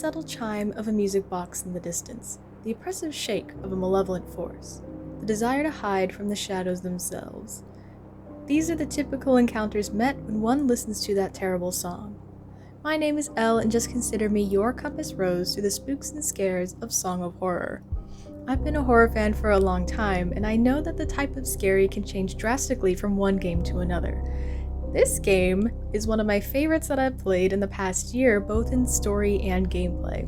subtle chime of a music box in the distance, the oppressive shake of a malevolent force, the desire to hide from the shadows themselves. These are the typical encounters met when one listens to that terrible song. My name is Elle, and just consider me your compass rose through the spooks and scares of Song of Horror. I've been a horror fan for a long time, and I know that the type of scary can change drastically from one game to another. This game is one of my favorites that I've played in the past year, both in story and gameplay.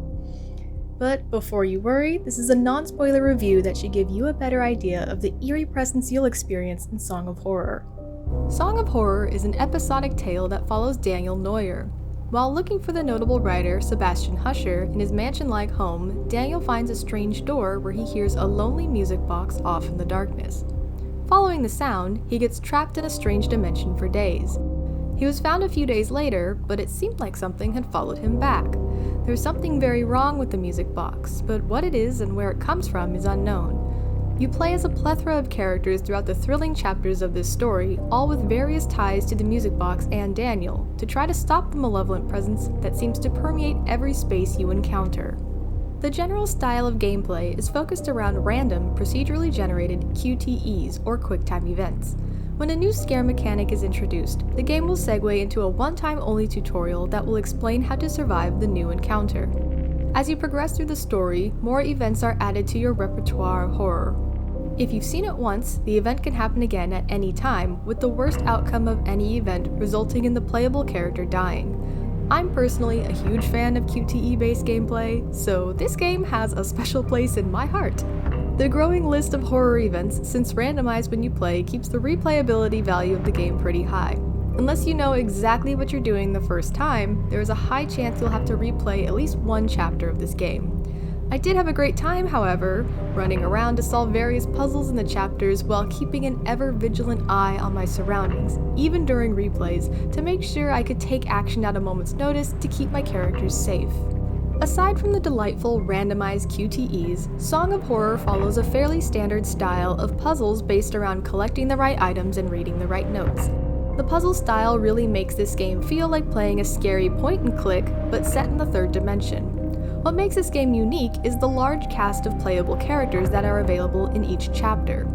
But before you worry, this is a non-spoiler review that should give you a better idea of the eerie presence you'll experience in Song of Horror. Song of Horror is an episodic tale that follows Daniel Neuer. While looking for the notable writer Sebastian Huscher in his mansion-like home, Daniel finds a strange door where he hears a lonely music box off in the darkness. Following the sound, he gets trapped in a strange dimension for days. He was found a few days later, but it seemed like something had followed him back. There's something very wrong with the music box, but what it is and where it comes from is unknown. You play as a plethora of characters throughout the thrilling chapters of this story, all with various ties to the music box and Daniel, to try to stop the malevolent presence that seems to permeate every space you encounter. The general style of gameplay is focused around random, procedurally generated QTEs, or QuickTime events. When a new scare mechanic is introduced, the game will segue into a one-time only tutorial that will explain how to survive the new encounter. As you progress through the story, more events are added to your repertoire of horror. If you've seen it once, the event can happen again at any time, with the worst outcome of any event resulting in the playable character dying. I'm personally a huge fan of QTE-based gameplay, so this game has a special place in my heart. The growing list of horror events, since randomized when you play, keeps the replayability value of the game pretty high. Unless you know exactly what you're doing the first time, there is a high chance you'll have to replay at least one chapter of this game. I did have a great time, however, running around to solve various puzzles in the chapters while keeping an ever-vigilant eye on my surroundings, even during replays, to make sure I could take action at a moment's notice to keep my characters safe. Aside from the delightful randomized QTEs, Song of Horror follows a fairly standard style of puzzles based around collecting the right items and reading the right notes. The puzzle style really makes this game feel like playing a scary point-and-click, but set in the third dimension. What makes this game unique is the large cast of playable characters that are available in each chapter.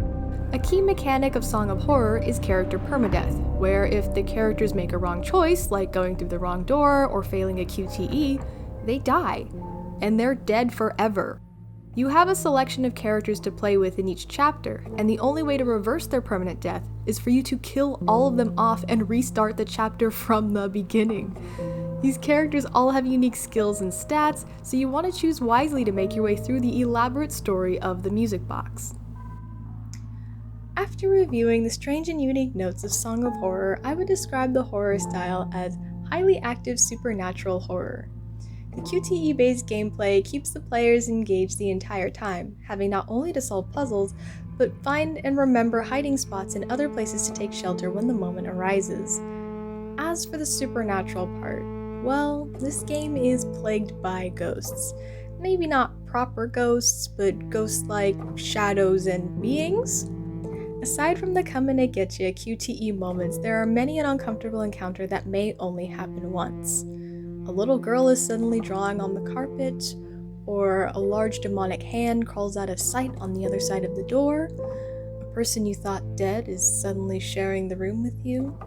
A key mechanic of Song of Horror is character permadeath, where if the characters make a wrong choice, like going through the wrong door or failing a QTE, they die, and they're dead forever. You have a selection of characters to play with in each chapter, and the only way to reverse their permanent death is for you to kill all of them off and restart the chapter from the beginning. These characters all have unique skills and stats, so you want to choose wisely to make your way through the elaborate story of the music box. After reviewing the strange and unique notes of Song of Horror, I would describe the horror style as highly active supernatural horror. The QTE-based gameplay keeps the players engaged the entire time, having not only to solve puzzles, but find and remember hiding spots and other places to take shelter when the moment arises. As for the supernatural part, well, this game is plagued by ghosts. Maybe not proper ghosts, but ghost-like shadows and beings? Aside from the come-and-get-ya QTE moments, there are many an uncomfortable encounter that may only happen once. A little girl is suddenly drawing on the carpet, or a large demonic hand crawls out of sight on the other side of the door. A person you thought dead is suddenly sharing the room with you.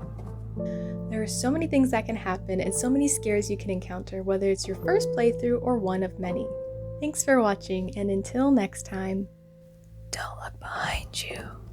There are so many things that can happen and so many scares you can encounter, whether it's your first playthrough or one of many. Thanks for watching, and until next time, don't look behind you.